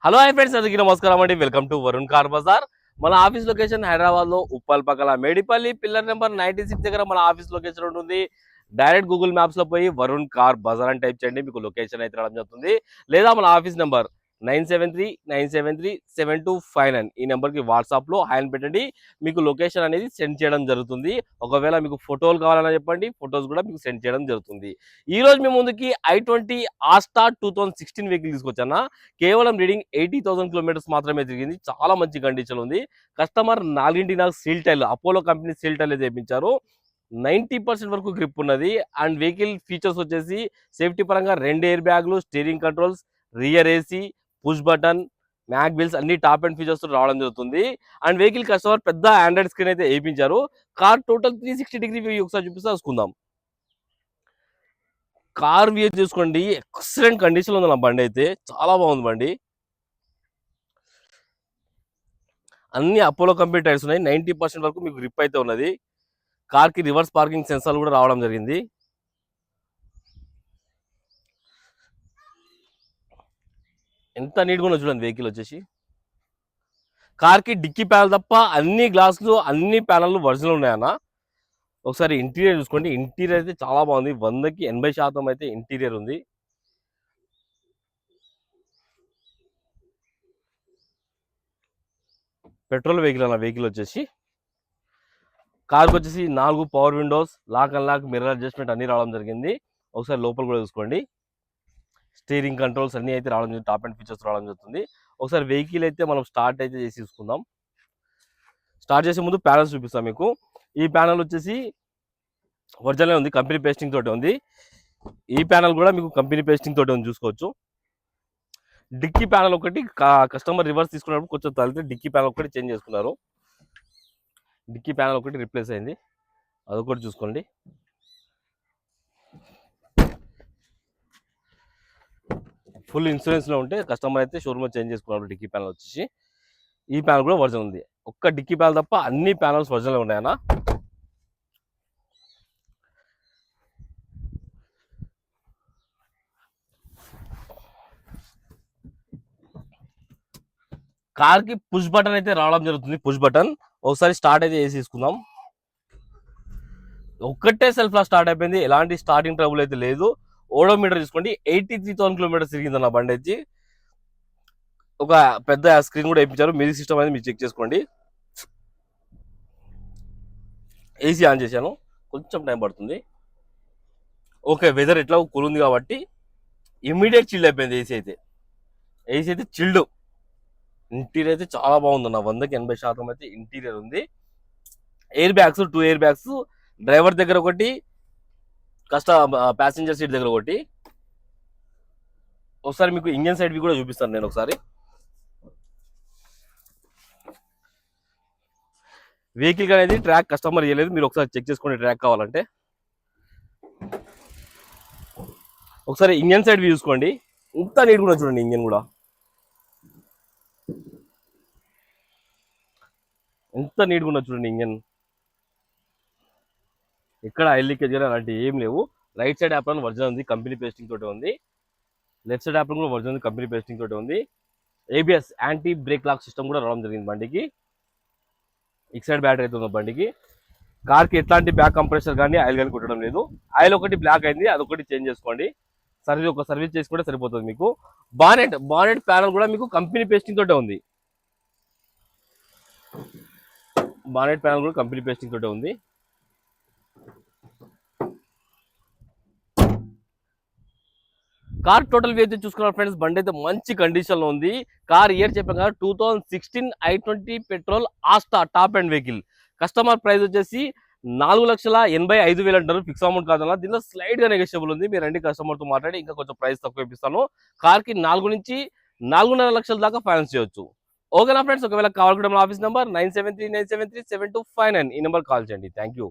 Hello hi friends, అందరికీ నమస్కారం అండి. Welcome to Varun car Bazaar. మన ఆఫీస్ లొకేషన్ హైదరాబాద్ లో ఉప్పల్ పక్కల మేడిపల్లి పిల్లర్ నెంబర్ 96 దగ్గర మన ఆఫీస్ లొకేషన్ ఉంటుంది. డైరెక్ట్ గూగుల్ మ్యాప్స్ లో పోయి వరుణ్ కార్ బజార్ అని టైప్ చేయండి, మీకు లొకేషన్ అయితే రావడం జరుగుతుంది. లేదా మన ఆఫీస్ నెంబర్ 9739737259 ఈ నెంబర్కి వాట్సాప్లో హాయ్ పెట్టండి, మీకు లొకేషన్ అనేది సెండ్ చేయడం జరుగుతుంది. ఒకవేళ మీకు ఫోటోలు కావాలని చెప్పండి, ఫొటోస్ కూడా మీకు సెండ్ చేయడం జరుగుతుంది. ఈ రోజు మీ ముందుకి i20 ఆస్టా 2016 వెహికల్ తీసుకొచ్చానా. కేవలం రీడింగ్ 80,000 కిలోమీటర్స్ మాత్రమే తిరిగింది. చాలా మంచి కండిషన్ ఉంది. Customer 4 seal tyre Apollo company seal tyre చేయించారు. 90% వరకు గ్రిప్ ఉన్నది. అండ్ వెహికల్ ఫీచర్స్ వచ్చేసి సేఫ్టీ పరంగా 2 ఎయిర్ బ్యాగ్లు, steering controls, rear AC, push button, mag wheels అన్ని టాప్ అండ్ ఫీచర్స్ రావడం జరుగుతుంది. అండ్ వెహికల్ కస్టమర్ పెద్ద ఆండ్రాయిడ్ స్క్రీన్ అయితే వేయించారు. కార్ టోటల్ 360 డిగ్రీ వ్యూ ఒకసారి చూపిస్తే చూసుకుందాం. కార్ వ్యూ చూసుకోండి, ఎక్సలెంట్ కండిషన్ ఉంది నా బండి అయితే, చాలా బాగుంది బండి. అన్ని అపోలో కంపెనీ టైర్స్ ఉన్నాయి. 90% వరకు మీకు గ్రిప్ అయితే ఉన్నది. కార్ కి రివర్స్ పార్కింగ్ సెన్సార్ కూడా రావడం జరిగింది. ఎంత నీట్గా ఉన్నది చూడండి వెహికల్ వచ్చేసి. కార్ కి డిక్కీ ప్యానల్ తప్ప అన్ని గ్లాసులు అన్ని ప్యానల్ ఒరిజినల్ ఉన్నాయన్న. ఒకసారి ఇంటీరియర్ చూసుకోండి, ఇంటీరియర్ అయితే చాలా బాగుంది. 100కి 80% అయితే ఇంటీరియర్ ఉంది. పెట్రోల్ వెహికల్ అన్న వెహికల్ వచ్చేసి. కార్కి వచ్చేసి 4 power windows, lock and lock, mirror adjustment అన్ని రావడం జరిగింది. ఒకసారి లోపల కూడా చూసుకోండి. స్టీరింగ్ కంట్రోల్స్ అన్ని అయితే రావడం జరుగుతుంది, టాప్ అండ్ ఫీచర్స్ రావడం జరుగుతుంది. ఒకసారి వెహికల్ అయితే మనం స్టార్ట్ అయితే చేసి చూసుకుందాం. స్టార్ట్ చేసే ముందు ప్యానల్స్ చూపిస్తాం మీకు. ఈ ప్యానల్ వచ్చేసి ఒరిజినల్ ఉంది, కంపెనీ పేస్టింగ్ తోటి ఉంది. ఈ ప్యానల్ కూడా మీకు కంపెనీ పేస్టింగ్ తోటి ఉంది, చూసుకోవచ్చు. డిక్కీ ప్యానల్ ఒకటి కస్టమర్ రివర్స్ తీసుకున్నప్పుడు కొంచెం తలితే డిక్కీ ప్యానల్ ఒకటి చేంజ్ చేసుకున్నారు. డిక్కీ ప్యానల్ ఒకటి రిప్లేస్ అయింది, అదొకటి చూసుకోండి. ఫుల్ ఇన్సూరెన్స్లో ఉంటే కస్టమర్ అయితే షోరూమ్లో చేంజ్ చేసుకున్నారు. డిక్కీ ప్యానల్ వచ్చేసి ఈ ప్యానల్ కూడా ఒరిజినల్ ఉంది. ఒక్క డిక్కీ ప్యానల్ తప్ప అన్ని ప్యానల్స్ ఒరిజినల్ ఉన్నాయన్న. కార్కి పుష్ బటన్ అయితే రావడం జరుగుతుంది. పుష్ బటన్ ఒకసారి స్టార్ట్ అయితే చేసి తీసుకుందాం. ఒక్కటే సెల్ఫ్ లా స్టార్ట్ అయిపోయింది, ఎలాంటి స్టార్టింగ్ ట్రబుల్ అయితే లేదు. ఓడోమీటర్ చూసుకోండి, 83,000 కిలోమీటర్స్ తిరిగింది అన్న బండి వచ్చి. ఒక పెద్ద స్క్రీన్ కూడా వేయించారు, మ్యూజిక్ సిస్టమ్ అనేది మీరు చెక్ చేసుకోండి. ఏసీ ఆన్ చేశాను, కొంచెం టైం పడుతుంది. ఓకే, వెదర్ ఎట్లా కూల్ ఉంది కాబట్టి ఇమ్మీడియట్ చిల్డ్ అయిపోయింది ఏసీ అయితే. ఏసీ అయితే చిల్డ్. ఇంటీరియర్ అయితే చాలా బాగుందన్న, 100కి 80% అయితే ఇంటీరియర్ ఉంది. Air bags 2 air bags, driver దగ్గర ఒకటి, ప్యాసింజర్ సీట్ దగ్గర ఒకటి. ఒకసారి మీకు ఇంజన్ సైడ్ కూడా చూపిస్తాను నేను ఒకసారి. వెహికల్ అనేది ట్రాక్ కస్టమర్ ఇవ్వలేదు, మీరు ఒకసారి చెక్ చేసుకోండి ట్రాక్ కావాలంటే. ఒకసారి ఇంజన్ సైడ్ చూసుకోండి, ఇంత నీట్ కూడా చూడండి. ఇంజన్ కూడా ఎంత నీట్గా ఉన్నది చూడండి. ఇంజన్ ఎక్కడ ఆయిల్ లీకేజ్ కానీ అలాంటివి ఏం లేవు. రైట్ సైడ్ యాప్రాన్ ఒరిజినల్ ఉంది, కంపెనీ పేస్టింగ్ తోటి ఉంది. లెఫ్ట్ సైడ్ యాప్రాన్ కూడా ఒరిజినల్ కంపెనీ పేస్టింగ్ తోటి ఉంది. ABS anti brake lock system కూడా రావడం జరిగింది బండికి. ఇక్ సైడ్ బ్యాటరీ అయితే ఉంది బండికి. కార్కి ఎట్లాంటి బ్యాక్ కంప్రెషర్ కానీ ఆయిల్ కానీ కొట్టడం లేదు. ఆయిల్ ఒకటి బ్లాక్ అయింది, అదొకటి చేంజ్ చేసుకోండి. సర్వీస్ చేసుకుంటే సరిపోతుంది మీకు. బానెట్ ప్యానల్ కూడా మీకు కంపెనీ పేస్టింగ్ తోటే ఉంది. బానెట్ ప్యానల్ కూడా కంపెనీ పేస్టింగ్ తోటే ఉంది. కార్ టోటల్ వ్యూ చూసుకున్నారు ఫ్రెండ్స్, బండి అయితే మంచి కండిషన్ లో ఉంది. కార్ ఇయర్ చెప్పాం కదా, 2016 i20 petrol Asta top and vehicle. Customer price వచ్చేసి 4,85,000 అంటారు, ఫిక్స్ అమౌంట్ కాదన్నా. దీనిలో స్లైడ్ గా నెగోషియబుల్ ఉంది, మీరు రండి కస్టమర్ తో మాట్లాడి ఇంకా కొంచెం ప్రైస్ తక్కువ ఇప్పిస్తాను. కార్ కి 4 నుంచి 4.5 లక్షల దాకా ఫైనాన్స్ చేయొచ్చు. ఓకేనా ఫ్రెండ్స్, ఒకవేళ కావాలనుకుంటే మన ఆఫీస్ నెంబర్ 9739737259 ఈ నెంబర్ కాల్ చేయండి. Thank you.